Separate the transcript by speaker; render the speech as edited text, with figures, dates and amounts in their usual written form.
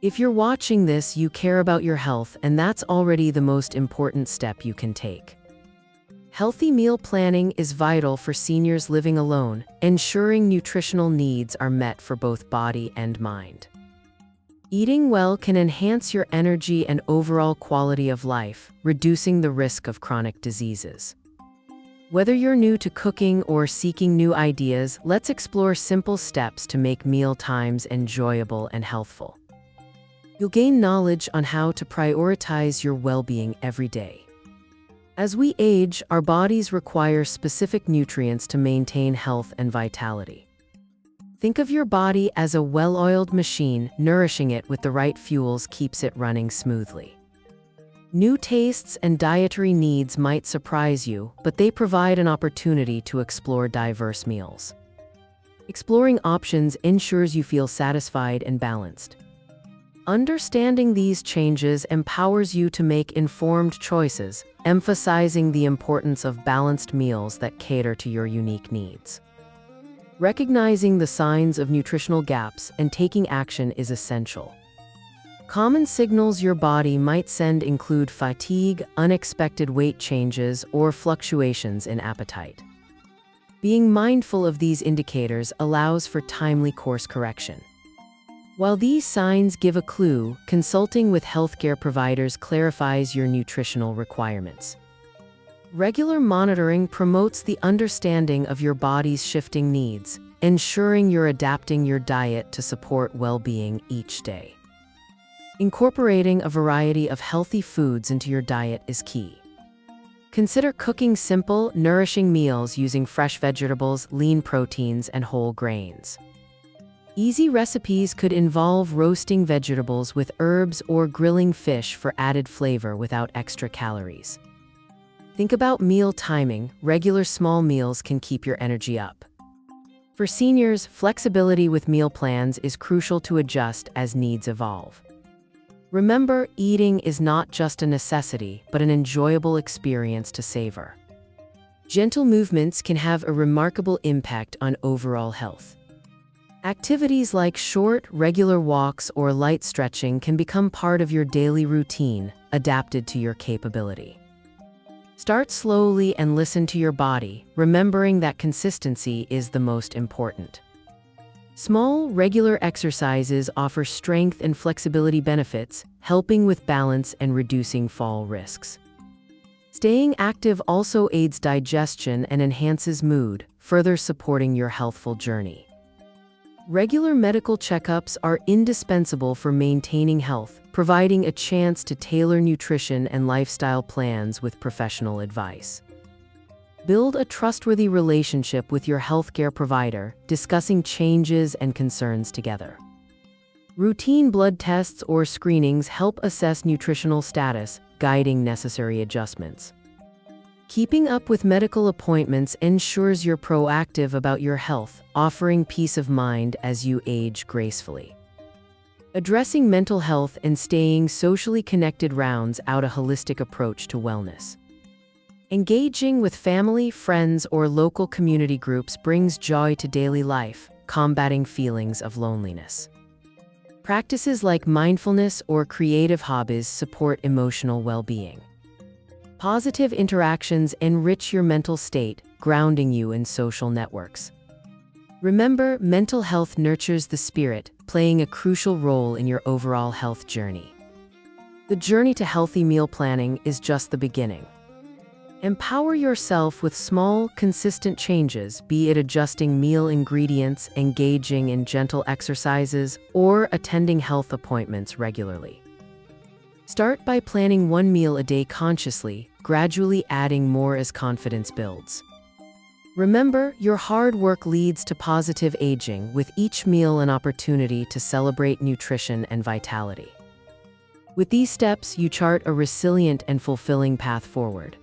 Speaker 1: If you're watching this, you care about your health, and that's already the most important step you can take. Healthy meal planning is vital for seniors living alone, ensuring nutritional needs are met for both body and mind. Eating well can enhance your energy and overall quality of life, reducing the risk of chronic diseases. Whether you're new to cooking or seeking new ideas, let's explore simple steps to make meal times enjoyable and healthful. You'll gain knowledge on how to prioritize your well-being every day. As we age, our bodies require specific nutrients to maintain health and vitality. Think of your body as a well-oiled machine. Nourishing it with the right fuels keeps it running smoothly. New tastes and dietary needs might surprise you, but they provide an opportunity to explore diverse meals. Exploring options ensures you feel satisfied and balanced. Understanding these changes empowers you to make informed choices, emphasizing the importance of balanced meals that cater to your unique needs. Recognizing the signs of nutritional gaps and taking action is essential. Common signals your body might send include fatigue, unexpected weight changes, or fluctuations in appetite. Being mindful of these indicators allows for timely course correction. While these signs give a clue, consulting with healthcare providers clarifies your nutritional requirements. Regular monitoring promotes the understanding of your body's shifting needs, ensuring you're adapting your diet to support well-being each day. Incorporating a variety of healthy foods into your diet is key. Consider cooking simple, nourishing meals using fresh vegetables, lean proteins, and whole grains. Easy recipes could involve roasting vegetables with herbs or grilling fish for added flavor without extra calories. Think about meal timing. Regular small meals can keep your energy up. For seniors, flexibility with meal plans is crucial to adjust as needs evolve. Remember, eating is not just a necessity, but an enjoyable experience to savor. Gentle movements can have a remarkable impact on overall health. Activities like short, regular walks or light stretching can become part of your daily routine, adapted to your capability. Start slowly and listen to your body, remembering that consistency is the most important. Small, regular exercises offer strength and flexibility benefits, helping with balance and reducing fall risks. Staying active also aids digestion and enhances mood, further supporting your healthful journey. Regular medical checkups are indispensable for maintaining health, providing a chance to tailor nutrition and lifestyle plans with professional advice. Build a trustworthy relationship with your healthcare provider, discussing changes and concerns together. Routine blood tests or screenings help assess nutritional status, guiding necessary adjustments. Keeping up with medical appointments ensures you're proactive about your health, offering peace of mind as you age gracefully. Addressing mental health and staying socially connected rounds out a holistic approach to wellness. Engaging with family, friends, or local community groups brings joy to daily life, combating feelings of loneliness. Practices like mindfulness or creative hobbies support emotional well-being. Positive interactions enrich your mental state, grounding you in social networks. Remember, mental health nurtures the spirit, playing a crucial role in your overall health journey. The journey to healthy meal planning is just the beginning. Empower yourself with small, consistent changes, be it adjusting meal ingredients, engaging in gentle exercises, or attending health appointments regularly. Start by planning one meal a day consciously, gradually adding more as confidence builds. Remember, your hard work leads to positive aging, with each meal an opportunity to celebrate nutrition and vitality. With these steps, you chart a resilient and fulfilling path forward.